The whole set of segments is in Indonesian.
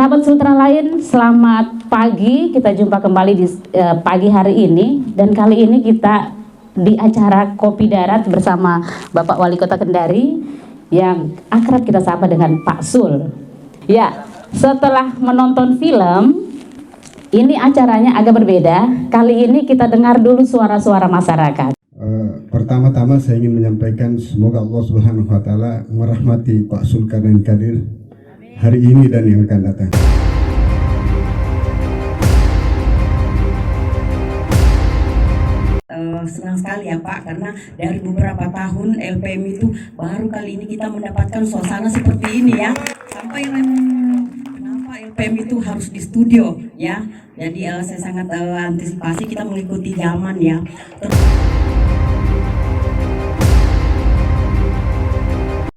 Kerabat Sultra lain, selamat pagi. Kita jumpa kembali di pagi hari ini, dan kali ini kita di acara Kopi Darat bersama Bapak Wali Kota Kendari yang akrab kita sapa dengan Pak Sul. Ya, setelah menonton film, ini acaranya agak berbeda. Kali ini kita dengar dulu suara-suara masyarakat. Pertama-tama saya ingin menyampaikan semoga Allah Subhanahu wa Ta'ala merahmati Pak Sulkarnain Kadir hari ini dan yang akan datang. Senang sekali ya Pak, karena dari beberapa tahun LPM itu baru kali ini kita mendapatkan suasana seperti ini ya. Sampai kenapa LPM itu harus di studio ya. Jadi saya sangat antisipasi kita mengikuti zaman ya.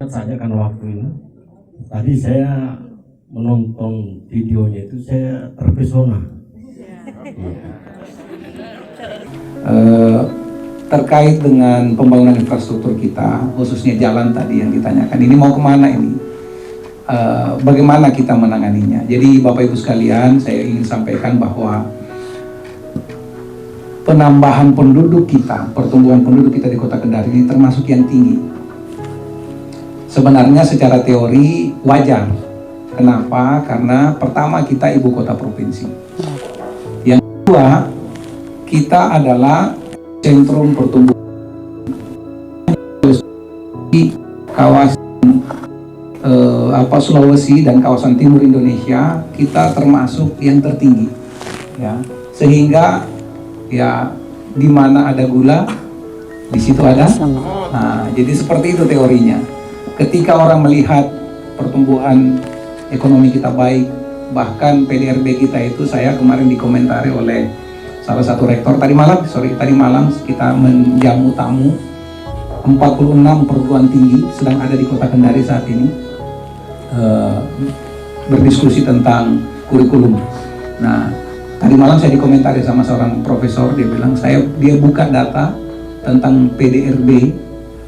Saja kan waktu ini tadi saya menonton videonya itu saya terpesona. Terkait dengan pembangunan infrastruktur kita, khususnya jalan tadi yang ditanyakan, ini mau kemana ini? Bagaimana kita menanganinya? Jadi Bapak Ibu sekalian, saya ingin sampaikan bahwa penambahan penduduk kita, pertumbuhan penduduk kita di Kota Kendari ini termasuk yang tinggi. Sebenarnya secara teori wajar. Kenapa? Karena pertama kita ibu kota provinsi. Yang kedua, kita adalah sentrum pertumbuhan di kawasan Sulawesi dan kawasan timur Indonesia. Kita termasuk yang tertinggi, ya. Sehingga ya di mana ada gula, di situ ada. Nah, jadi seperti itu teorinya. Ketika orang melihat pertumbuhan ekonomi kita baik, bahkan PDRB kita itu, saya kemarin dikomentari oleh salah satu rektor tadi malam kita menjamu tamu 46 perguruan tinggi sedang ada di Kota Kendari saat ini berdiskusi tentang kurikulum. Nah, tadi malam saya dikomentari sama seorang profesor, dia bilang dia buka data tentang PDRB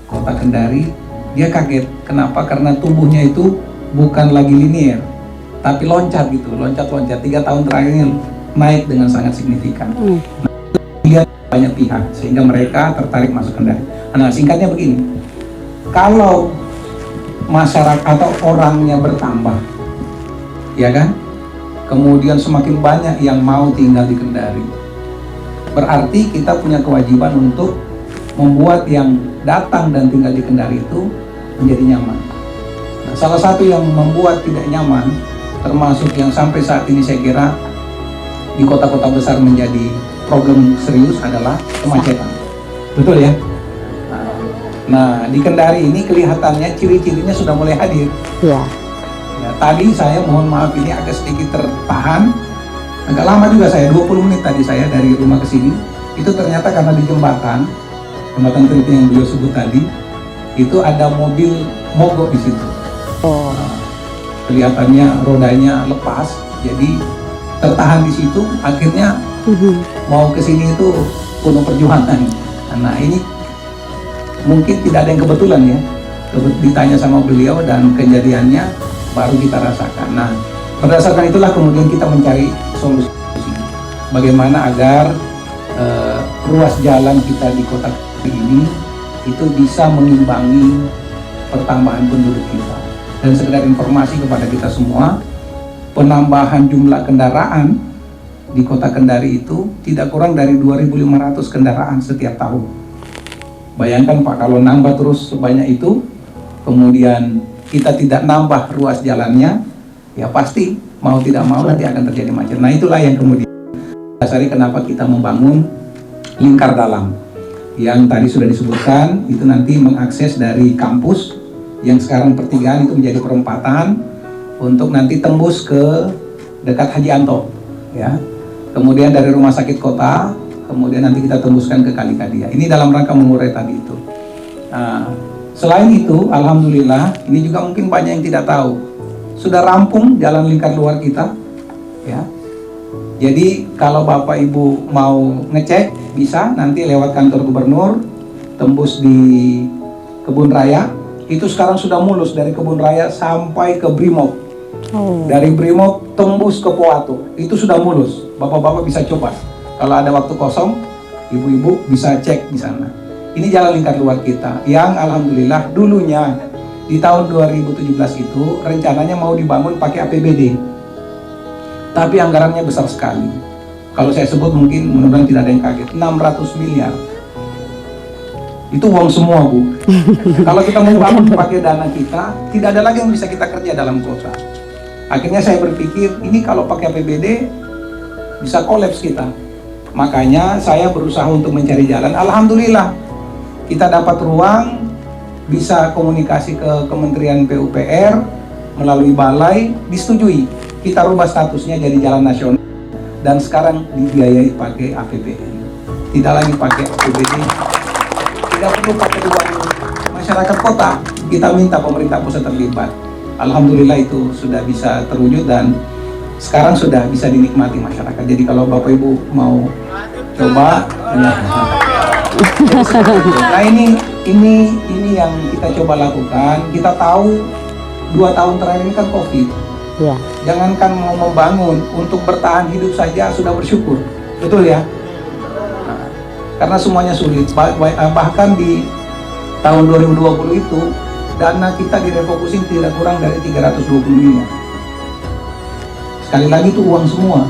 Kota Kendari. Dia kaget, kenapa? Karena tumbuhnya itu bukan lagi linear, tapi loncat gitu, loncat-loncat. 3 tahun terakhir ini naik dengan sangat signifikan. Nah, lihat banyak pihak, sehingga mereka tertarik masuk Kendari. Nah, singkatnya begini, kalau masyarakat atau orangnya bertambah, ya kan? Kemudian semakin banyak yang mau tinggal di Kendari, berarti kita punya kewajiban untuk membuat yang datang dan tinggal di Kendari itu menjadi nyaman. Nah, salah satu yang membuat tidak nyaman, termasuk yang sampai saat ini saya kira di kota-kota besar menjadi problem serius, adalah kemacetan. Betul ya? Nah, di Kendari ini kelihatannya ciri-cirinya sudah mulai hadir. Ya. Ya, tadi saya mohon maaf ini agak sedikit tertahan. Agak lama juga saya, 20 menit tadi saya dari rumah ke sini. Itu ternyata karena di jembatan Triti yang beliau sebut tadi, itu ada mobil mogok di situ. Nah, kelihatannya rodanya lepas, jadi tertahan di situ. Akhirnya mau ke sini itu penuh perjuangan. Nah, ini mungkin tidak ada yang kebetulan ya. Ditanya sama beliau dan kejadiannya baru kita rasakan. Nah, berdasarkan itulah kemudian kita mencari solusi. Bagaimana agar ruas jalan kita di kota ini itu bisa mengimbangi pertambahan penduduk kita. Dan sekedar informasi kepada kita semua, penambahan jumlah kendaraan di Kota Kendari itu tidak kurang dari 2.500 kendaraan setiap tahun. Bayangkan Pak, kalau nambah terus sebanyak itu, kemudian kita tidak nambah ruas jalannya, ya pasti mau tidak mau nanti akan terjadi macet. Nah, itulah yang kemudian dasari kenapa kita membangun lingkar dalam yang tadi sudah disebutkan, itu nanti mengakses dari kampus yang sekarang pertigaan itu menjadi perempatan untuk nanti tembus ke dekat Haji Anto, ya. Kemudian dari rumah sakit kota, kemudian nanti kita tembuskan ke Kalikadia. Ini dalam rangka mengurai tadi itu. Nah, selain itu, alhamdulillah, ini juga mungkin banyak yang tidak tahu, sudah rampung jalan lingkar luar kita, ya. Jadi kalau Bapak Ibu mau ngecek, bisa nanti lewat kantor gubernur, tembus di Kebun Raya. Itu sekarang sudah mulus dari Kebun Raya sampai ke Brimob. Dari Brimob tembus ke Poatu. Itu sudah mulus. Bapak-bapak bisa coba. Kalau ada waktu kosong, ibu-ibu bisa cek di sana. Ini jalan lingkar luar kita yang alhamdulillah dulunya di tahun 2017 itu rencananya mau dibangun pakai APBD. Tapi anggarannya besar sekali. Kalau saya sebut mungkin mudah-mudahan tidak ada yang kaget. 600 miliar. Itu uang semua, Bu. Kalau kita mau bangun pakai dana kita, tidak ada lagi yang bisa kita kerja dalam kota. Akhirnya saya berpikir, ini kalau pakai APBD bisa kolaps kita. Makanya saya berusaha untuk mencari jalan. Alhamdulillah, kita dapat ruang, bisa komunikasi ke Kementerian PUPR melalui balai, disetujui. Kita rubah statusnya jadi jalan nasional dan sekarang dibiayai pakai APBN. Tidak lagi pakai APBD. Tidak perlu pakai uang masyarakat kota. Kita minta pemerintah pusat terlibat. Alhamdulillah itu sudah bisa terwujud dan sekarang sudah bisa dinikmati masyarakat. Jadi kalau Bapak Ibu mau coba, nah ini yang kita coba lakukan. Kita tahu 2 tahun terakhir ini kan COVID. Ya. Jangankan mau membangun, untuk bertahan hidup saja sudah bersyukur, betul ya? Nah, karena semuanya sulit. Bahkan di tahun 2020 itu dana kita direfocusing tidak kurang dari 320 miliar. Sekali lagi itu uang semua.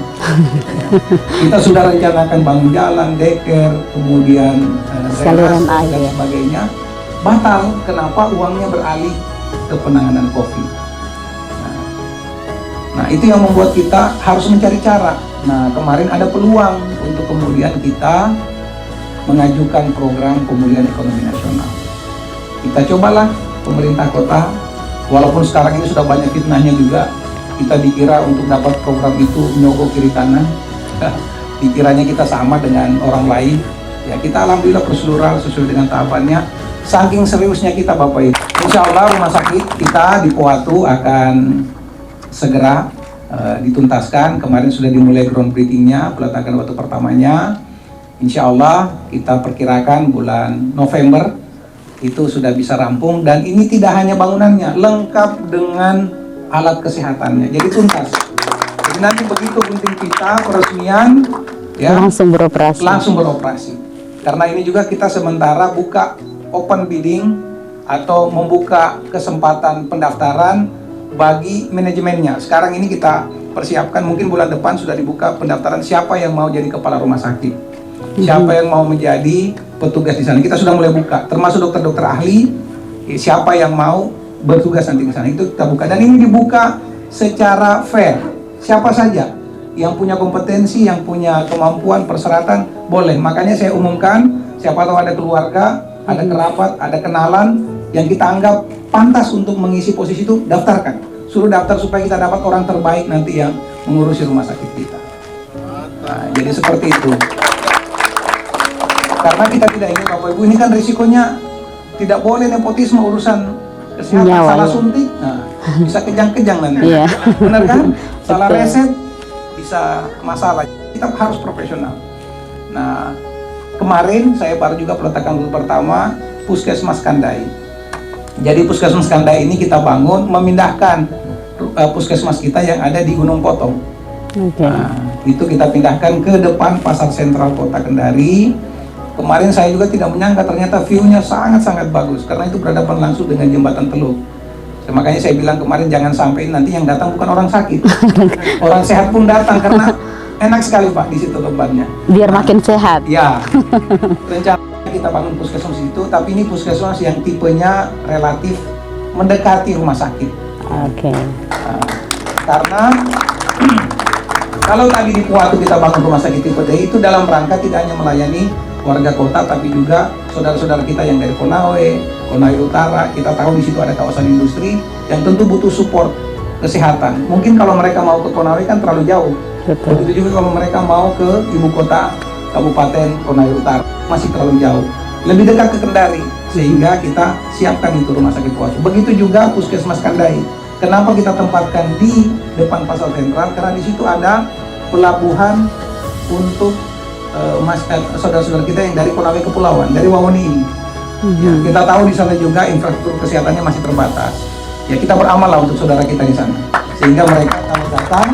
Kita sudah rencanakan bangun jalan, deker, kemudian saluran dan air sebagainya. Batal, kenapa? Uangnya beralih ke penanganan COVID. Nah, itu yang membuat kita harus mencari cara. Nah, kemarin ada peluang untuk kemudian kita mengajukan program pemulihan ekonomi nasional. Kita cobalah pemerintah kota, walaupun sekarang ini sudah banyak fitnahnya juga. Kita dikira untuk dapat program itu nyogok kiri kanan, dikiranya kita sama dengan orang lain. Ya, kita alhamdulillah prosedural sesuai dengan tahapannya. Saking seriusnya kita Bapak Ibu. Insya Allah rumah sakit kita di Poatu akan segera dituntaskan. Kemarin sudah dimulai groundbreaking-nya, peletakan batu pertamanya. Insya Allah kita perkirakan bulan November itu sudah bisa rampung, dan ini tidak hanya bangunannya, lengkap dengan alat kesehatannya, jadi tuntas. Jadi nanti begitu gunting pita peresmian, ya langsung beroperasi. Langsung beroperasi. Karena ini juga kita sementara buka open bidding atau membuka kesempatan pendaftaran bagi manajemennya. Sekarang ini kita persiapkan, mungkin bulan depan sudah dibuka pendaftaran siapa yang mau jadi kepala rumah sakit, siapa yang mau menjadi petugas di sana. Kita sudah mulai buka, termasuk dokter-dokter ahli, siapa yang mau bertugas nanti di sana itu kita buka. Dan ini dibuka secara fair, siapa saja yang punya kompetensi, yang punya kemampuan, persyaratan boleh. Makanya saya umumkan, siapa tahu ada keluarga, ada kerabat, ada kenalan yang kita anggap pantas untuk mengisi posisi itu, daftarkan. Suruh daftar supaya kita dapat orang terbaik nanti yang mengurusi rumah sakit kita. Nah, jadi seperti itu. Karena kita tidak ingin Bapak Ibu, ini kan risikonya tidak boleh nepotisme urusan kesehatan, Nyawa, salah ya. suntik, nah, bisa kejang-kejang nanti. Iya. Benar kan? Salah Betul. resep bisa masalah. Kita harus profesional. Nah, kemarin saya baru juga peletakan dulu pertama Puskesmas Kandai. Jadi Puskesmas Kandai ini kita bangun memindahkan puskesmas kita yang ada di Gunung Potong. Okay. Nah, itu kita pindahkan ke depan Pasar Sentral Kota Kendari. Kemarin saya juga tidak menyangka ternyata view-nya sangat-sangat bagus karena itu berhadapan langsung dengan jembatan Teluk. Makanya saya bilang kemarin jangan sampai nanti yang datang bukan orang sakit, orang sehat pun datang karena enak sekali Pak di situ tempatnya. Biar makin sehat. Ya, rencana kita bangun puskesmas itu, tapi ini puskesmas yang tipenya relatif mendekati rumah sakit. Oke. Nah, karena kalau tadi di Poatu kita bangun rumah sakit tipe D itu dalam rangka tidak hanya melayani warga kota, tapi juga saudara-saudara kita yang dari Konawe Utara. Kita tahu di situ ada kawasan industri yang tentu butuh support kesehatan. Mungkin kalau mereka mau ke Konawe kan terlalu jauh. Betul. Begitu juga kalau mereka mau ke ibu kota Kabupaten Konawe Utara, masih terlalu jauh. Lebih dekat ke Kendari, sehingga kita siapkan itu rumah sakit Poatu. Begitu juga Puskesmas Kandai. Kenapa kita tempatkan di depan Pasar Sentral? Karena di situ ada pelabuhan untuk saudara-saudara kita yang dari Konawe Kepulauan, dari Wawoni ini. Ya, kita tahu di sana juga infrastruktur kesehatannya masih terbatas. Ya, kita beramal lah untuk saudara kita di sana, sehingga mereka kalau datang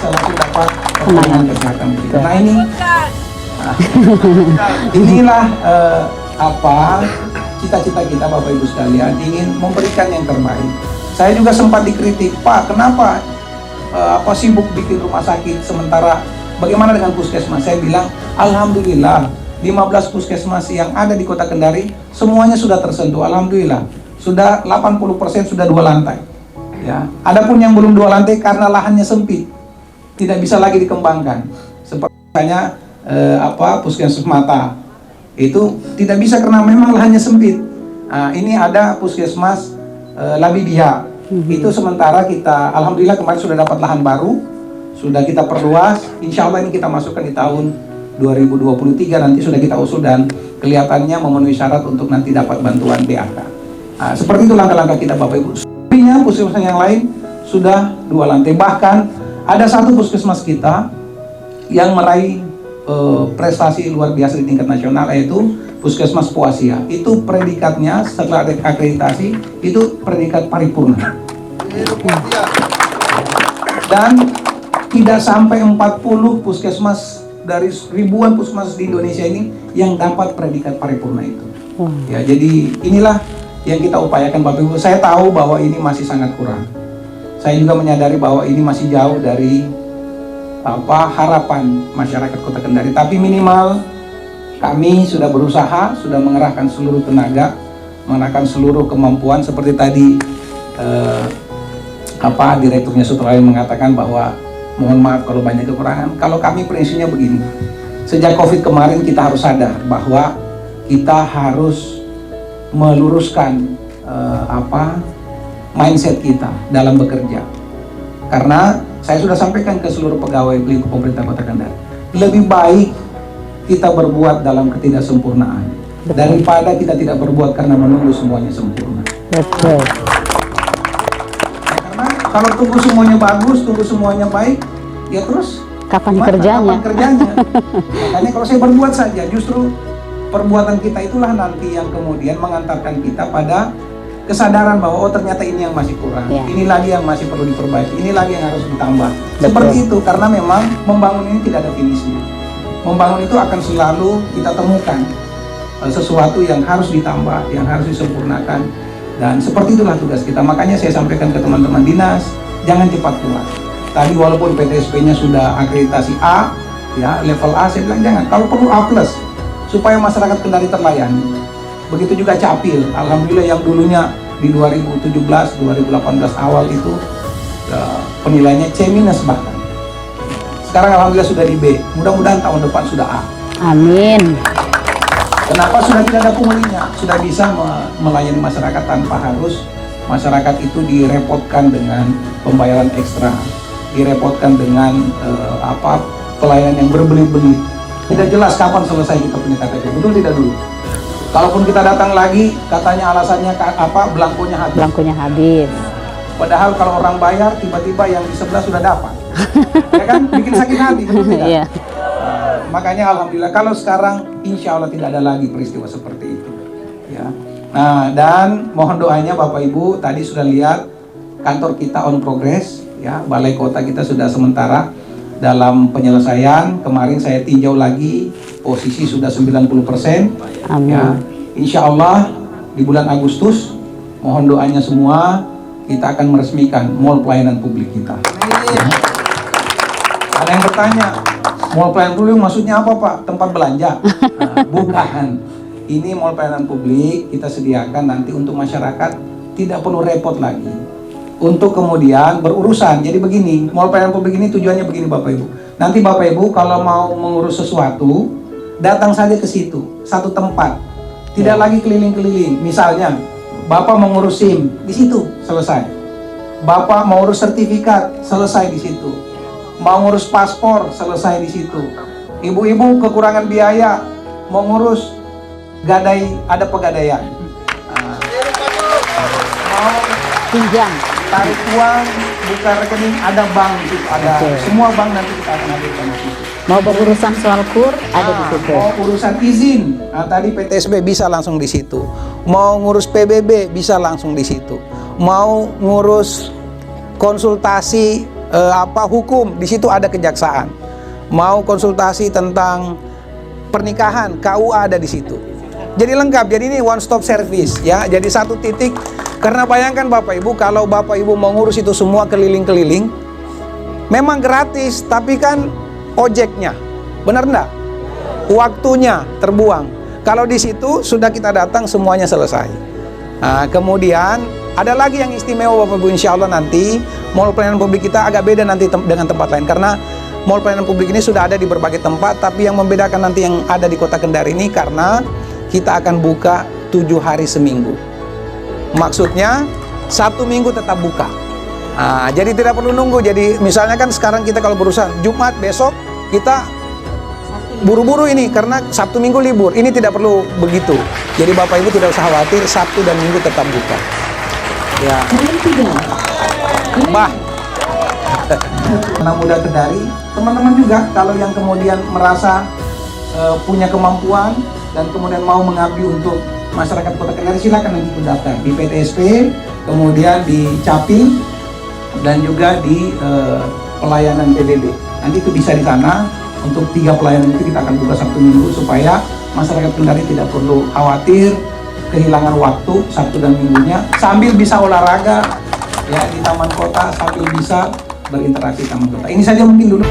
bisa langsung dapat pertolongan kesehatan kita. Nah ini, inilah cita-cita kita Bapak Ibu sekalian, ingin memberikan yang terbaik. Saya juga sempat dikritik, Pak, kenapa sibuk bikin rumah sakit sementara bagaimana dengan puskesmas? Saya bilang, alhamdulillah 15 puskesmas yang ada di Kota Kendari semuanya sudah tersentuh, alhamdulillah. Sudah 80% sudah 2 lantai. Ya, adapun yang belum 2 lantai karena lahannya sempit, tidak bisa lagi dikembangkan. Seperti misalnya puskesmas Mata itu tidak bisa karena memang lahannya sempit. Nah, ini ada puskesmas Labidia. Itu sementara kita, alhamdulillah kemarin sudah dapat lahan baru, sudah kita perluas. Insya Allah ini kita masukkan di tahun 2023 nanti sudah kita usul dan kelihatannya memenuhi syarat untuk nanti dapat bantuan BAK. Nah, seperti itu langkah-langkah kita Bapak Ibu. Sebenarnya puskesmas yang lain sudah 2 lantai. Bahkan ada satu puskesmas kita yang meraih prestasi luar biasa di tingkat nasional, yaitu Puskesmas Poasia. Itu predikatnya setelah akreditasi itu predikat paripurna. Dan tidak sampai 40 puskesmas dari ribuan puskesmas di Indonesia ini yang dapat predikat paripurna itu. Ya, jadi inilah yang kita upayakan Bapak Ibu. Saya tahu bahwa ini masih sangat kurang. Saya juga menyadari bahwa ini masih jauh dari harapan masyarakat Kota Kendari, tapi minimal kami sudah berusaha, sudah mengerahkan seluruh tenaga, mengerahkan seluruh kemampuan. Seperti tadi direkturnya Sutrawi mengatakan bahwa mohon maaf kalau banyak kekurangan. Kalau kami prinsipnya begini, sejak COVID kemarin kita harus sadar bahwa kita harus meluruskan mindset kita dalam bekerja. Karena saya sudah sampaikan ke seluruh pegawai lingkup pemerintah Kota Kendari, lebih baik kita berbuat dalam ketidaksempurnaan daripada kita tidak berbuat karena menunggu semuanya sempurna. Betul. Karena kalau tunggu semuanya bagus, tunggu semuanya baik, ya terus Kapan gimana? kerjanya? Kapan kerjanya? Makanya kalau saya berbuat saja, justru perbuatan kita itulah nanti yang kemudian mengantarkan kita pada kesadaran bahwa ternyata ini yang masih kurang, ini lagi yang masih perlu diperbaiki, ini lagi yang harus ditambah. Seperti itu, karena memang membangun ini tidak ada finishnya. Membangun itu akan selalu kita temukan sesuatu yang harus ditambah, yang harus disempurnakan, dan seperti itulah tugas kita. Makanya saya sampaikan ke teman-teman dinas, jangan cepat puas. Tadi walaupun PTSP-nya sudah akreditasi A, ya level A, saya bilang jangan. Kalau perlu A+, supaya masyarakat Kendari terlayani. Begitu juga Capil, alhamdulillah yang dulunya di 2017, 2018 awal itu penilaiannya C- bahkan. Sekarang alhamdulillah sudah di B, mudah-mudahan tahun depan sudah A. Amin. Kenapa sudah tidak ada punglinya? Sudah bisa melayani masyarakat tanpa harus masyarakat itu direpotkan dengan pembayaran ekstra, direpotkan dengan pelayanan yang berbelit-belit. Tidak jelas kapan selesai kita punya KTP, betul tidak dulu? Kalaupun kita datang lagi, katanya alasannya belangkonya habis. Belangkonya habis. Padahal kalau orang bayar, tiba-tiba yang di sebelah sudah dapat. Ya kan? Bikin sakit hati, betul tidak? Iya. Makanya alhamdulillah, kalau sekarang insya Allah tidak ada lagi peristiwa seperti itu. Ya. Nah, dan mohon doanya Bapak Ibu, tadi sudah lihat kantor kita on progress, ya, balai kota kita sudah sementara dalam penyelesaian. Kemarin saya tinjau lagi, posisi sudah 90%. Amin. Ya, insya Allah di bulan Agustus, mohon doanya semua, kita akan meresmikan mall pelayanan publik kita. Ya. Ada yang bertanya, mall pelayanan publik maksudnya apa Pak? Tempat belanja? Nah, bukan. Ini mall pelayanan publik kita sediakan nanti untuk masyarakat tidak perlu repot lagi untuk kemudian berurusan. Jadi begini, mall pelayanan publik ini tujuannya begini Bapak Ibu. Nanti Bapak Ibu kalau mau mengurus sesuatu, datang saja ke situ, satu tempat. Tidak lagi keliling-keliling. Misalnya, Bapak mau ngurus SIM, di situ selesai. Bapak mau urus sertifikat, selesai di situ. Mau ngurus paspor, selesai di situ. Ibu-ibu kekurangan biaya, mau ngurus gadai, ada pegadaian. Mau Pinjam. tarik uang, buka rekening, ada bank di situ, ada. Semua bank nanti kita akan hadirkan di situ. Mau berurusan soal kur, ada di situ. Mau urusan izin, tadi PTSB bisa langsung di situ. Mau ngurus PBB bisa langsung di situ. Mau ngurus konsultasi hukum, di situ ada kejaksaan. Mau konsultasi tentang pernikahan, KUA ada di situ. Jadi lengkap, jadi ini one stop service ya. Jadi satu titik, karena bayangkan Bapak Ibu, kalau Bapak Ibu mau ngurus itu semua keliling-keliling, memang gratis, tapi kan ojeknya, benar enggak? Waktunya terbuang. Kalau di situ sudah kita datang semuanya selesai. Nah, kemudian ada lagi yang istimewa Bapak Ibu, insya Allah nanti mall pelayanan publik kita agak beda nanti dengan tempat lain, karena mall pelayanan publik ini sudah ada di berbagai tempat, tapi yang membedakan nanti yang ada di Kota Kendari ini karena kita akan buka 7 hari seminggu. Maksudnya 1 minggu tetap buka. Nah, jadi tidak perlu nunggu. Jadi misalnya kan sekarang kita kalau berusaha Jumat besok kita buru-buru ini karena Sabtu Minggu libur. Ini tidak perlu begitu. Jadi Bapak Ibu tidak usah khawatir, Sabtu dan Minggu tetap buka. Ya. Bah. Anak muda Kendari, teman-teman juga kalau yang kemudian merasa punya kemampuan dan kemudian mau mengabdi untuk masyarakat Kota Kendari, silakan nanti mendaftar di PTSP, kemudian di Capim, dan juga di pelayanan PBB. Nanti itu bisa di sana. Untuk 3 pelayanan itu kita akan buka Sabtu Minggu supaya masyarakat Kendari tidak perlu khawatir kehilangan waktu Sabtu dan Minggunya, sambil bisa olahraga ya di taman kota, sambil bisa berinteraksi di taman kota. Ini saja mungkin dulu.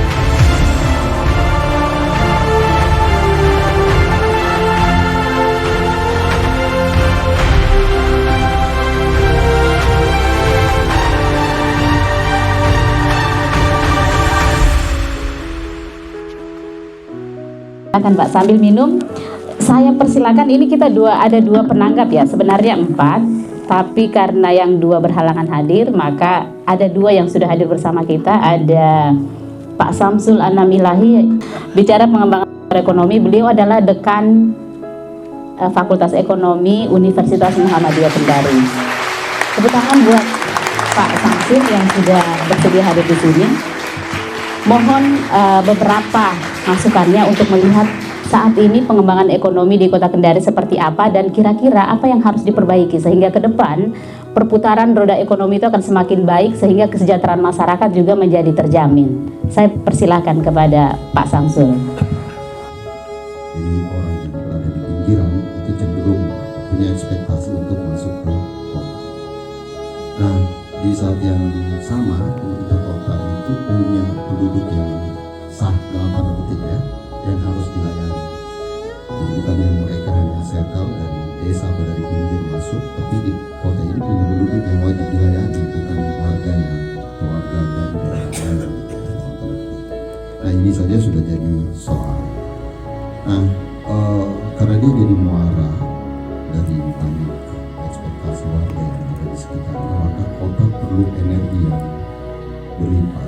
Silakan Pak sambil minum. Saya persilakan, ini kita ada dua penanggap ya, sebenarnya 4, tapi karena yang 2 berhalangan hadir, maka ada 2 yang sudah hadir bersama kita. Ada Pak Samsul Anamilahi, bicara pengembangan ekonomi. Beliau adalah dekan Fakultas Ekonomi Universitas Muhammadiyah Kendari. Tepuk tangan buat Pak Samsul yang sudah bersedia hadir di sini. Mohon beberapa masukannya untuk melihat saat ini pengembangan ekonomi di Kota Kendari seperti apa dan kira-kira apa yang harus diperbaiki sehingga ke depan perputaran roda ekonomi itu akan semakin baik sehingga kesejahteraan masyarakat juga menjadi terjamin. Saya persilahkan kepada Pak Samsul. Jadi orang yang berada di pinggiran itu cenderung punya ekspektasi untuk masuk ke kota. Nah, di saat yang sama pemerintah kota itu punya penduduk yang sah dalam tanda kutip ya, yang harus dilayani. Jadi bukan yang mereka hanya settle dari desa atau dari pinggir masuk, tapi di kota ini punya penduduk yang wajib dilayani, bukan warganya atau warga dari daerah. Nah, ini saja sudah jadi soal. Nah, karena dia jadi muara dari banyak ekspektasi warga yang ada di sekitarnya, maka kota perlu energi yang berlimpah,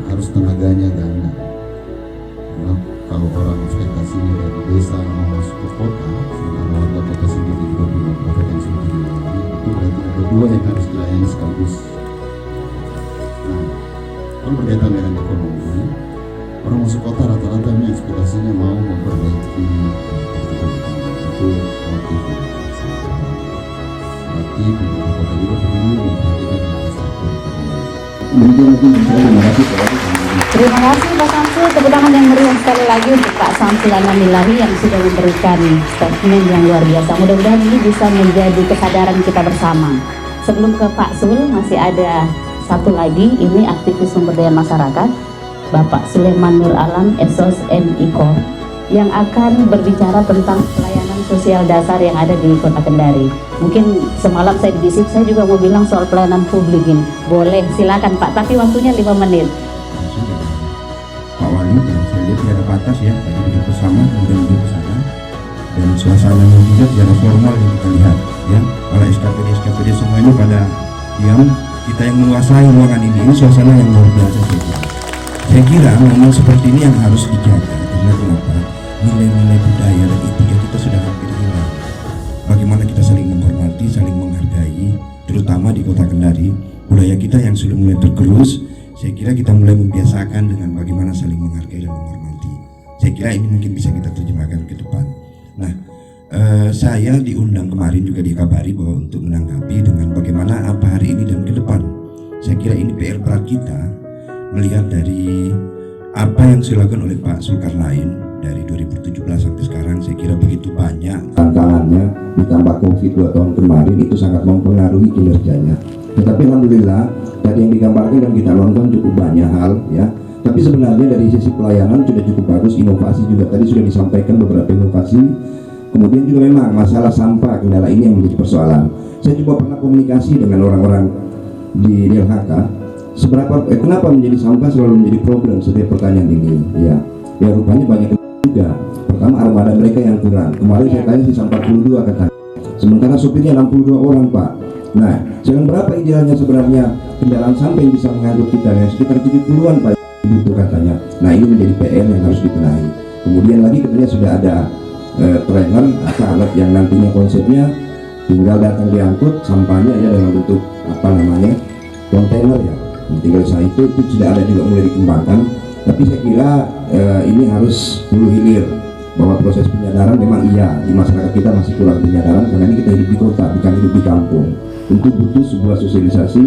harus tenaganya ganda. Karena kalau orang ekspektasinya dari desa mau masuk ke kota, sementara warga kota sendiri juga punya kompetensi untuk dilayani, itu berarti ada 2 yang harus dilayani sekaligus. Nah, kalau berkaitan dengan ekonomi, orang masuk kota rata-rata ini ekspektasinya mau memperbaiki itu motif yang sama. Berarti pemerintah kota juga perlu memperhatikan infrastruktur ekonomi. Terima kasih Pak Samsul, tepuk tangan yang meriah sekali lagi untuk Pak Samsul Anamilahi yang sudah memberikan statement yang luar biasa. Mudah-mudahan ini bisa menjadi kesadaran kita bersama. Sebelum ke Pak Sul, masih ada satu lagi, ini aktivis sumber daya masyarakat, Bapak Sulaiman Nur Alam, Esos NIKO, yang akan berbicara tentang pelayanan sosial dasar yang ada di Kota Kendari. Mungkin semalam saya dibisik, saya juga mau bilang soal pelayanan publik ini. Boleh, silakan Pak, tapi waktunya 5 menit. Pak Wali, yang saya lihat tidak ada batas ya, tadi duduk bersama, kemudian duduk ke sana, dan suasananya juga secara formal yang kita lihat ya. Para SKPD semua ini pada diam, kita yang menguasai ruangan ini suasana yang luar biasa saya kira. Saya kira memang seperti ini yang harus dijaga, karena kenapa? Nilai-nilai budaya dan etika kita sudah hampir hilang. Bagaimana kita saling menghormati, saling menghargai, terutama di Kota Kendari, budaya kita yang sudah mulai tergerus. Saya kira kita mulai membiasakan dengan bagaimana saling menghargai dan menghormati. Saya kira ini mungkin bisa kita terjemahkan ke depan. Nah, saya diundang kemarin juga dikabari bahwa untuk menanggapi dengan bagaimana apa hari ini dan ke depan. Saya kira ini PR berat kita melihat dari apa yang dilakukan oleh Pak Zulkarnain dari 2017 sampai sekarang, saya kira begitu banyak tantangannya, ditambah COVID 2 tahun kemarin itu sangat mempengaruhi kinerjanya. Tetapi alhamdulillah dari yang digambarkan dan kita nonton cukup banyak hal ya. Tapi sebenarnya dari sisi pelayanan sudah cukup bagus, inovasi juga tadi sudah disampaikan beberapa inovasi. Kemudian juga memang masalah sampah kendala ini yang menjadi persoalan. Saya juga pernah komunikasi dengan orang-orang di DLHK. Kenapa menjadi sampah selalu menjadi problem setiap pertanyaan ini? Ya rupanya banyak juga. Pertama armada mereka yang kurang. Kemarin saya tanya sisa 42 katanya. Sementara supirnya 62 orang Pak. Nah, sekarang berapa idealnya sebenarnya kendaraan sampah yang bisa mengangkut kita? Ya, sekitar 70-an Pak butuh katanya. Nah ini menjadi PR yang harus dibenahi. Kemudian lagi katanya sudah ada trainer atau alat yang nantinya konsepnya tinggal datang diangkut sampahnya ya dalam bentuk kontainer ya. Tinggal saya itu sudah ada juga mulai dikembangkan. Tapi saya kira ini harus hulu hilir bahwa proses penyadaran memang iya di masyarakat kita masih kurang penyadaran karena ini kita hidup di kota bukan hidup di kampung. Tentu butuh sebuah sosialisasi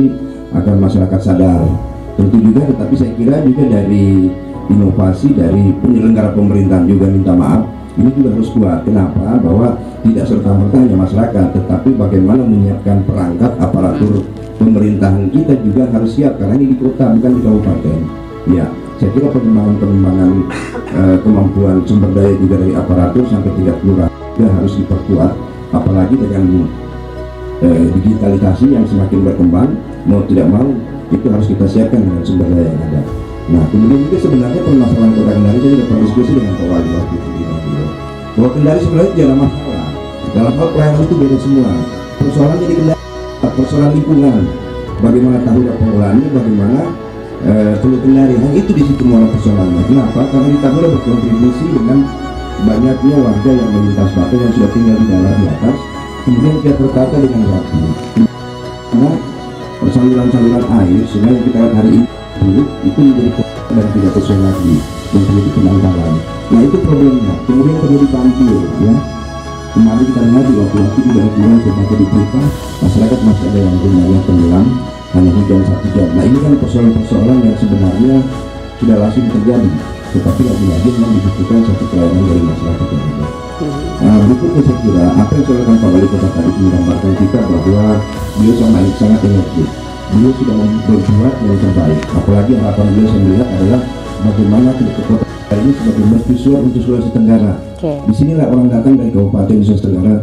agar masyarakat sadar. Tentu juga, tetapi saya kira juga dari inovasi dari penyelenggara pemerintahan juga minta maaf. Ini juga harus kuat. Kenapa? Bahwa tidak serta-merta hanya masyarakat, tetapi bagaimana menyiapkan perangkat aparatur pemerintahan kita juga harus siap karena ini di kota bukan di kabupaten. Ya, saya kira pengembangan kemampuan sumber daya juga dari aparatur sampai tingkat kelurahan juga harus diperkuat, apalagi dengan digitalisasi yang semakin berkembang, mau tidak mau itu harus kita siapkan dengan sumber daya yang ada. Nah, kemudian juga sebenarnya permasalahan Kota Kendari saya sudah pernah diskusi dengan Pak Wali waktu itu bahwa Kendari sebenarnya tidak ada masalah. Dalam hal pelayanan itu beda semua. Persoalannya di Kendari, persoalan lingkungan. Bagaimana tahu pengelolaannya, bagaimana Teluk Kendari, hanya itu di situ mulai persoalannya. Kenapa? Karena di Tahura berkontribusi dengan banyaknya warga yang melintas batu yang sudah tinggal di dalam di atas, kemudian dia tertata dengan rapi. Karena saluran-saluran air sungai yang kita lihat hari ini dulu itu menjadi kotor dan tidak sesuai lagi dan perlu penanggalan. Nah itu problemnya. Kemudian perlu ditampil ya. Kemarin kita lihat di waktu-waktu di daerah bulan sebagai di Blitar, masyarakat masih ada yang rumahnya tenggelam hanya hujan 1 jam. Nah ini kan persoalan-persoalan yang sebenarnya sudah lazim terjadi, tetapi lagi-lagi memang dibutuhkan satu pelayanan dari masyarakat yang ada. Nah berikutnya saya kira apa yang dilakukan Pak Wali Kota tadi menggambarkan kita bahwa beliau sangat energi. Beliau sudah berbuat yang terbaik. Apalagi harapan beliau saya melihat adalah bagaimana ke kota ini sebagai mercusuar untuk Sulawesi Tenggara. Disinilah orang datang dari kabupaten di Sulawesi Tenggara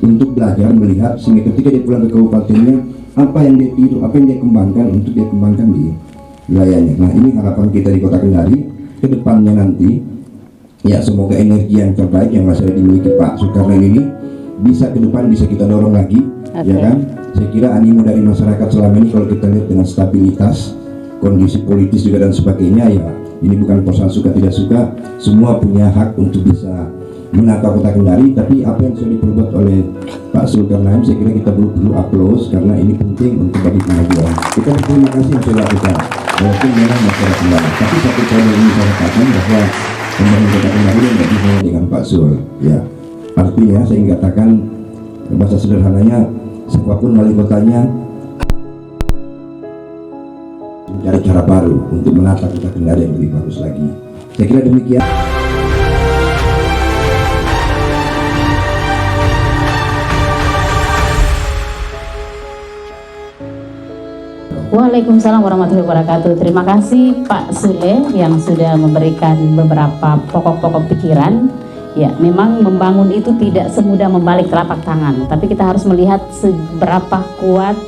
untuk belajar melihat, sehingga ketika dia pulang ke kabupatennya apa yang dia tiru, apa yang dia kembangkan untuk dia kembangkan di wilayahnya. Nah ini harapan kita di Kota Kendari ke depannya nanti. Ya semoga energi yang terbaik yang masih dimiliki Pak Zulkarnain ini bisa ke depan bisa kita dorong lagi, ya kan? Saya kira animo dari masyarakat selama ini kalau kita lihat dengan stabilitas, kondisi politis juga dan sebagainya ya ini bukan persoalan suka tidak suka, semua punya hak untuk bisa menata Kota Kendari. Tapi apa yang sudah diperbuat oleh Pak Zulkarnain saya kira kita perlu aplaus karena ini penting untuk bagi kemajuan. Kita berterima kasih yang sudah lakukan walaupun memang masyarakat Kendari. Tapi satu poin yang saya katakan bahwa pembangunan Kota Kendari tidak dimulai dengan Pak Zul ya. Artinya saya ingin katakan bahasa sederhananya siapapun wali kotanya mencari cara baru untuk menata Kota Kendari yang lebih bagus lagi. Saya kira demikian. Waalaikumsalam warahmatullahi wabarakatuh. Terima kasih Pak Sule yang sudah memberikan beberapa pokok-pokok pikiran. Ya, memang membangun itu tidak semudah membalik telapak tangan, tapi kita harus melihat seberapa kuat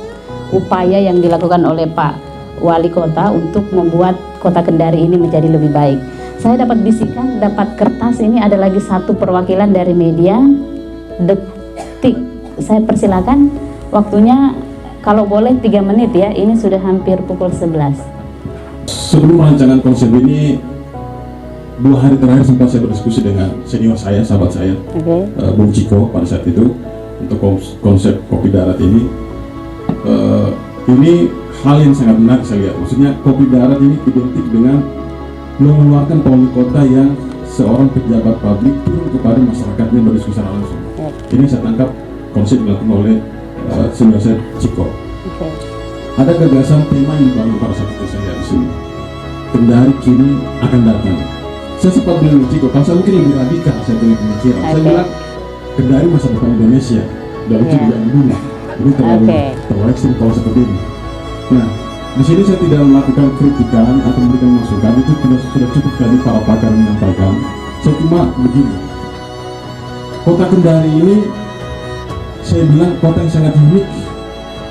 upaya yang dilakukan oleh Pak Wali Kota untuk membuat Kota Kendari ini menjadi lebih baik. Saya dapat bisikan, dapat kertas ini ada lagi satu perwakilan dari media Detik. Saya persilakan, waktunya kalau boleh 3 menit ya, ini sudah hampir pukul 11. Sebelum rancangan konsep ini, 2 hari terakhir sempat saya berdiskusi dengan senior saya, sahabat saya, Bung Ciko pada saat itu untuk konsep kopi darat ini. Ini hal yang sangat menarik saya lihat. Maksudnya kopi darat ini identik dengan mengeluarkan wali kota yang seorang pejabat publik turun kepada masyarakatnya berdiskusi secara langsung. Ini saya tangkap konsep dilakukan oleh senior saya Ciko. Ada gagasan tema yang dibangun pada saat itu saya lihat di sini. Kendari kini akan datang. Saya sempat bilang Ciko, kalau saya mungkin lebih radikal saya punya pemikiran. Saya bilang Kendari masa depan Indonesia. Dan itu juga dulu. Ini terlalu ekstrim kalau seperti ini. Nah, di sini saya tidak melakukan kritikan atau memberikan masukan, itu sudah cukup tadi para pakar menyampaikan. Saya cuma begini, kota Kendari ini saya bilang kota yang sangat unik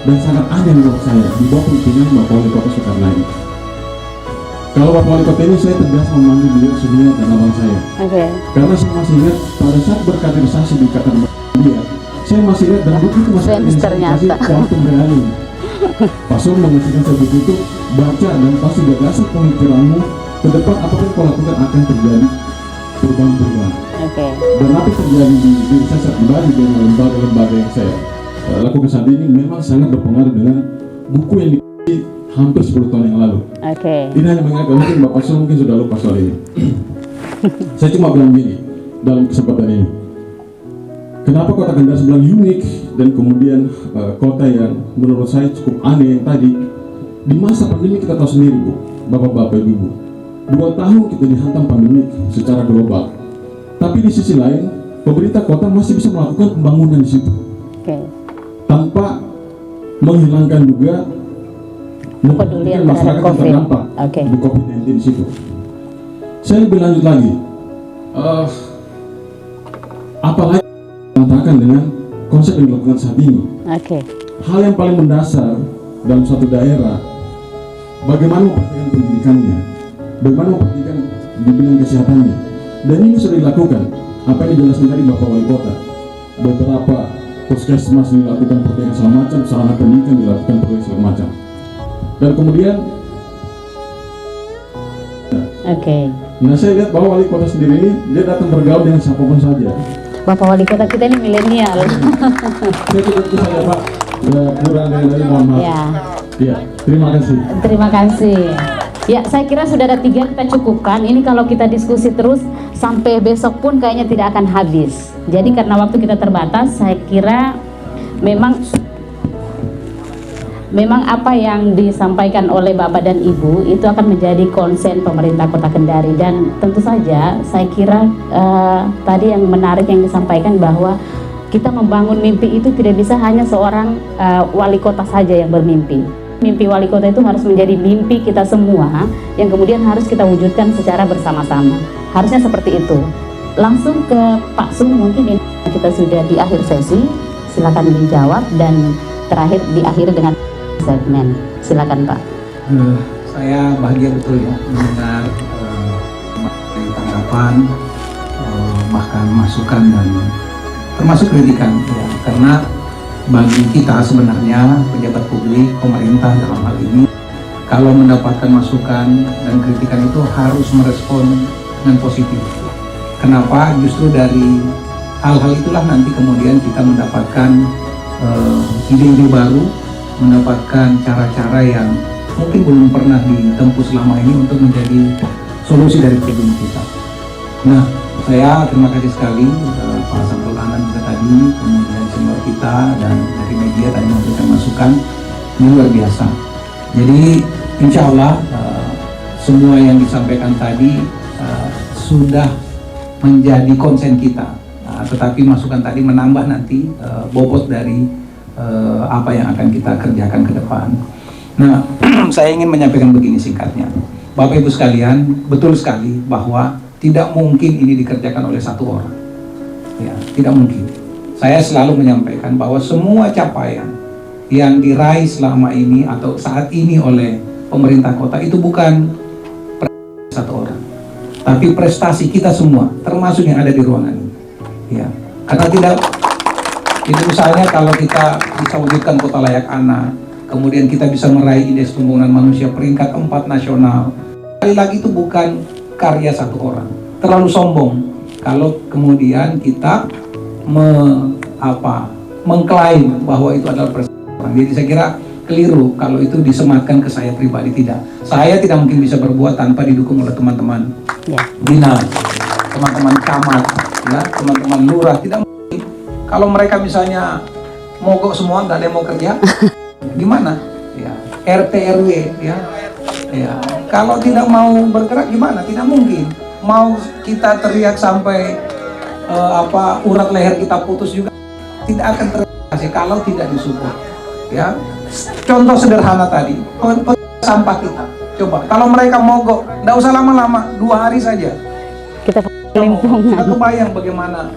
dan sangat aneh menurut saya di bawah pimpinan Bapak Wali Kota Zulkarnain. Kalau Bapak Wali Kota ini saya tegas memanggil beliau senior dan abang saya. Karena saya masih ingat pada saat berkaderisasi di Ikatan dia, saya masih lihat dalam buku itu masih ada kuantum reality. Pak Sur mengasihkan saya buku itu, baca dan pasti gagasan pemikiranmu ke depan apapun kau lakukan akan terjadi perubahan-perubahan. Dan apa yang terjadi di diri saya pribadi dengan lembaga-lembaga yang saya lakukan saat ini memang sangat berpengaruh dengan buku yang ditulis hampir 10 tahun yang lalu. Ini hanya mengingatkan, mungkin Bapak Sur mungkin sudah lupa soal ini. Saya cuma bilang gini dalam kesempatan ini, kenapa kota Kendari sebelah unik dan kemudian kota yang menurut saya cukup aneh yang tadi di masa pandemi kita tahu sendiri Bu, Bapak-bapak, Ibu-ibu, 2 tahun kita dihantam pandemi secara global. Tapi di sisi lain pemerintah kota masih bisa melakukan pembangunan di situ, tanpa menghilangkan juga kepedulian masyarakat yang terdampak di COVID-19 di situ. Saya lebih lanjut lagi, apalagi mengatakan dengan konsep yang dilakukan saat ini. Hal yang paling mendasar dalam suatu daerah, bagaimana memperhatikan pendidikannya, bagaimana memperhatikan di bidang kesehatannya, dan ini sudah dilakukan. Apa yang dijelaskan tadi Bapak Wali Kota, beberapa puskesmas dilakukan perhatian segala macam, sarana pendidikan dilakukan perhatian segala macam, dan kemudian nah saya lihat bahwa Wali Kota sendiri ini dia datang bergaul dengan siapapun saja. Bapak Wali Kota kita ini milenial. Saya tidak bisa ya Pak, kurang dari mohon maaf. Ya, terima kasih. Terima kasih. Ya, saya kira sudah ada 3 kita cukupkan. Ini kalau kita diskusi terus sampai besok pun kayaknya tidak akan habis. Jadi karena waktu kita terbatas, saya kira memang apa yang disampaikan oleh Bapak dan Ibu itu akan menjadi konsen pemerintah Kota Kendari. Dan tentu saja saya kira tadi yang menarik yang disampaikan bahwa kita membangun mimpi itu tidak bisa hanya seorang wali kota saja yang bermimpi. Mimpi wali kota itu harus menjadi mimpi kita semua yang kemudian harus kita wujudkan secara bersama-sama. Harusnya seperti itu. Langsung ke Pak Sum, mungkin ini kita sudah di akhir sesi. Silakan dijawab dan terakhir diakhiri dengan segmen. Silakan Pak. Saya bahagia betul ya mendengar tanggapan, bahkan masukan dan termasuk kritikan ya, karena bagi kita sebenarnya pejabat publik, pemerintah dalam hal ini, kalau mendapatkan masukan dan kritikan itu harus merespon dengan positif. Kenapa? Justru dari hal-hal itulah nanti kemudian kita mendapatkan ide-ide baru, mendapatkan cara-cara yang mungkin belum pernah ditempuh selama ini untuk menjadi solusi dari problem kita. Nah, saya terima kasih sekali Pak Samsul Anan juga tadi, kemudian senior kita dan dari media tadi memberikan masukan, ini luar biasa. Jadi insya Allah semua yang disampaikan tadi sudah menjadi konsen kita, tetapi masukan tadi menambah nanti bobot dari apa yang akan kita kerjakan ke depan. Nah, saya ingin menyampaikan begini singkatnya, Bapak Ibu sekalian, betul sekali bahwa tidak mungkin ini dikerjakan oleh satu orang. Ya, tidak mungkin. Saya selalu menyampaikan bahwa semua capaian yang diraih selama ini atau saat ini oleh pemerintah kota itu bukan prestasi satu orang, tapi prestasi kita semua, termasuk yang ada di ruangan ini. Ya, karena tidak itu misalnya kalau kita bisa wujudkan kota layak anak, kemudian kita bisa meraih indeks pembangunan manusia peringkat 4 nasional. Sekali lagi itu bukan karya satu orang. Terlalu sombong kalau kemudian kita mengklaim bahwa itu adalah prestasi orang. Jadi saya kira keliru kalau itu disematkan ke saya pribadi. Tidak. Saya tidak mungkin bisa berbuat tanpa didukung oleh teman-teman dinas, teman-teman camat, ya, teman-teman lurah. Tidak mungkin. Kalau mereka misalnya mogok semua, nggak ada yang mau kerja, gimana? Ya, RT RW, ya. Ya, kalau tidak mau bergerak gimana? Tidak mungkin. Mau kita teriak sampai urat leher kita putus juga tidak akan terrealisasi kalau tidak disupport. Ya, contoh sederhana tadi, sampah kita. Coba, kalau mereka mogok, tidak usah lama-lama, 2 hari saja. Kita Kita limpungan. kebayang bagaimana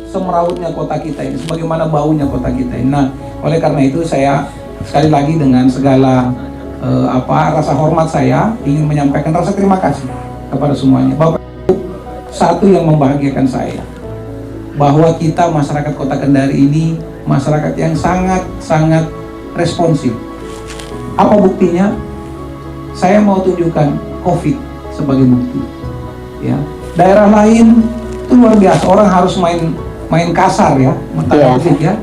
semerautnya kota kita ini, bagaimana baunya kota kita ini. Nah, oleh karena itu saya sekali lagi dengan segala rasa hormat saya ingin menyampaikan rasa terima kasih kepada semuanya. Bapak Ibu, satu yang membahagiakan saya bahwa kita masyarakat Kota Kendari ini masyarakat yang sangat responsif. Apa buktinya? Saya mau tunjukkan COVID sebagai bukti. Ya, daerah lain itu luar biasa, orang harus main kasar ya, Iya. ya.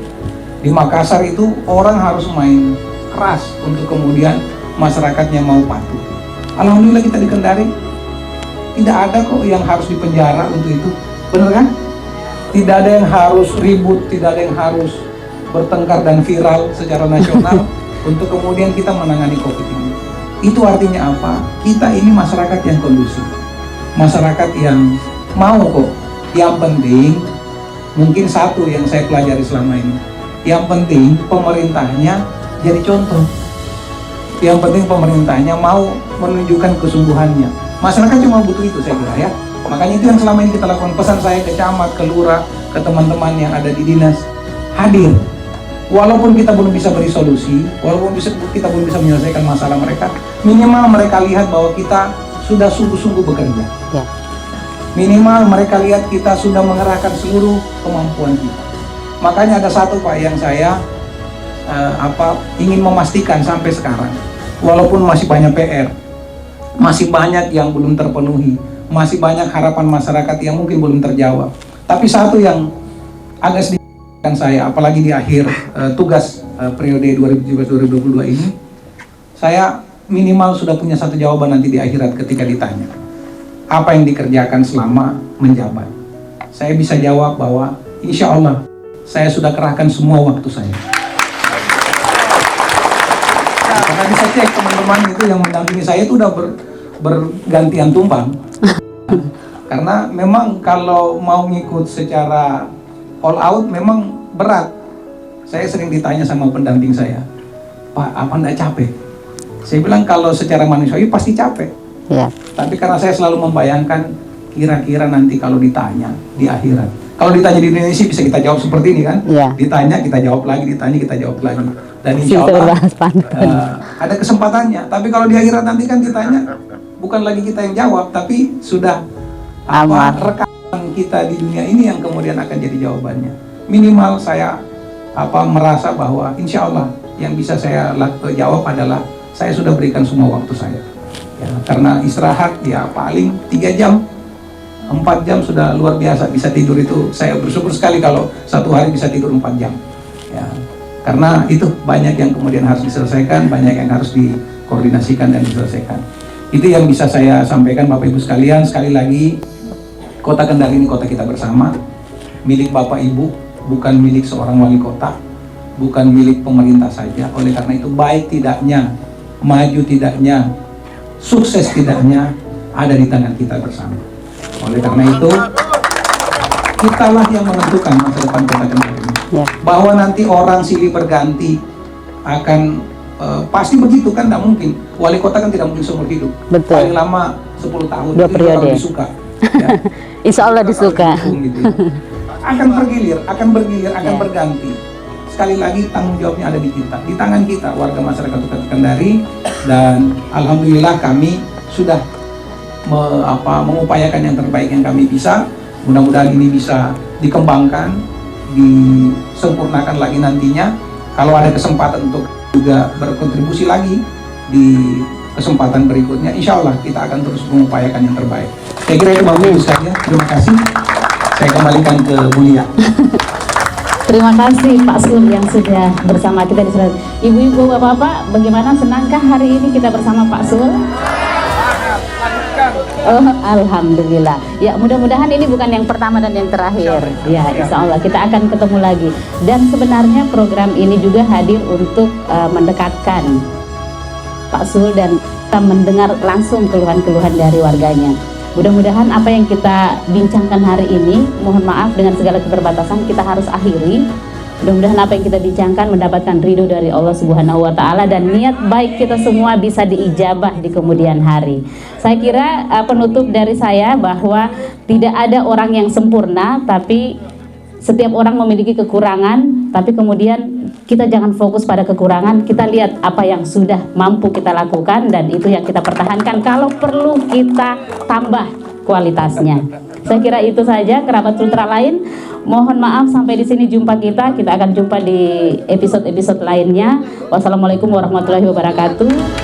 Di Makassar itu orang harus main keras untuk kemudian masyarakatnya mau patuh. Alhamdulillah kita di Kendari tidak ada kok yang harus dipenjara untuk itu, bener kan? Tidak ada yang harus ribut, tidak ada yang harus bertengkar dan viral secara nasional untuk kemudian kita menangani COVID ini. Itu artinya apa? Kita ini masyarakat yang kondusif, masyarakat yang mau kok. Yang penting, mungkin satu yang saya pelajari selama ini, yang penting pemerintahnya jadi contoh. Yang penting pemerintahnya mau menunjukkan kesungguhannya. Masyarakat cuma butuh itu, saya kira ya. Makanya itu yang selama ini kita lakukan. Pesan saya ke camat, ke lurah, ke teman-teman yang ada di dinas, hadir. Walaupun kita belum bisa beri solusi, walaupun kita belum bisa menyelesaikan masalah mereka, minimal mereka lihat bahwa kita sudah sungguh-sungguh bekerja. Ya. Minimal mereka lihat kita sudah mengerahkan seluruh kemampuan kita. Makanya ada satu Pak yang saya ingin memastikan sampai sekarang. Walaupun masih banyak PR, masih banyak yang belum terpenuhi, masih banyak harapan masyarakat yang mungkin belum terjawab. Tapi satu yang agak sedikit saya, apalagi di akhir tugas periode 2017-2022 ini, saya minimal sudah punya satu jawaban nanti di akhirat ketika ditanya apa yang dikerjakan selama menjabat. Saya bisa jawab bahwa insya Allah saya sudah kerahkan semua waktu saya. Karena bisa cek teman-teman itu yang mendampingi saya itu udah bergantian tumbang. Karena memang kalau mau ngikut secara all out memang berat. Saya sering ditanya sama pendamping saya, Pak, apa enggak capek? Saya bilang kalau secara manusiawi pasti capek. Ya. Tapi karena saya selalu membayangkan kira-kira nanti kalau ditanya di akhirat. Kalau ditanya di Indonesia bisa kita jawab seperti ini kan? Iya. Ditanya kita jawab lagi, ditanya kita jawab lagi. Dan insya Allah ada kesempatannya. Tapi kalau di akhirat nanti kan ditanya bukan lagi kita yang jawab, tapi sudah rekaman kita di dunia ini yang kemudian akan jadi jawabannya. Minimal saya merasa bahwa insya Allah yang bisa saya jawab adalah saya sudah berikan semua waktu saya. Ya, karena istirahat ya paling 3 jam, 4 jam sudah luar biasa. Bisa tidur itu saya bersyukur sekali kalau satu hari bisa tidur 4 jam. Ya, karena itu banyak yang kemudian harus diselesaikan, banyak yang harus dikoordinasikan dan diselesaikan. Itu yang bisa saya sampaikan Bapak Ibu sekalian. Sekali lagi, Kota Kendari ini kota kita bersama, milik Bapak Ibu, bukan milik seorang wali kota, bukan milik pemerintah saja. Oleh karena itu baik tidaknya, maju tidaknya, sukses tidaknya ada di tangan kita bersama. Oleh karena itu, kitalah yang menentukan masa depan Kota Kendari ini. Ya. Bahwa nanti orang silih berganti akan pasti begitu kan, tidak mungkin. Wali kota kan tidak mungkin seumur hidup. Betul. Paling lama 10 tahun. 2 itu periode. kalau disuka. Ya. Insya Allah disuka. Gitu. Akan bergilir, akan Ya. berganti. Sekali lagi tanggung jawabnya ada di kita, di tangan kita warga masyarakat Kota Kendari. Dan alhamdulillah kami sudah mengupayakan yang terbaik yang kami bisa. Mudah-mudahan ini bisa dikembangkan, disempurnakan lagi nantinya. Kalau ada kesempatan untuk juga berkontribusi lagi di kesempatan berikutnya, insya Allah kita akan terus mengupayakan yang terbaik. Saya kira itu Bapak Ibu sekalian. Terima kasih. Saya kembalikan ke Mulia. Terima kasih Pak Sul yang sudah bersama kita di sini. Ibu-ibu, bapak-bapak, bagaimana senangkah hari ini kita bersama Pak Sul? Oh, alhamdulillah. Ya, mudah-mudahan ini bukan yang pertama dan yang terakhir. Ya, insya Allah kita akan ketemu lagi. Dan sebenarnya program ini juga hadir untuk mendekatkan Pak Sul dan kita mendengar langsung keluhan-keluhan dari warganya. Mudah-mudahan apa yang kita bincangkan hari ini, mohon maaf dengan segala keterbatasan kita harus akhiri. Mudah-mudahan apa yang kita bincangkan mendapatkan ridho dari Allah Subhanahu wa Ta'ala, dan niat baik kita semua bisa diijabah di kemudian hari. Saya kira penutup dari saya bahwa tidak ada orang yang sempurna, tapi setiap orang memiliki kekurangan, tapi kemudian kita jangan fokus pada kekurangan, kita lihat apa yang sudah mampu kita lakukan, dan itu yang kita pertahankan. Kalau perlu kita tambah kualitasnya. Saya kira itu saja. Kerabat Sultra lain, mohon maaf sampai di sini jumpa kita. Kita akan jumpa di episode-episode lainnya. Wassalamualaikum warahmatullahi wabarakatuh.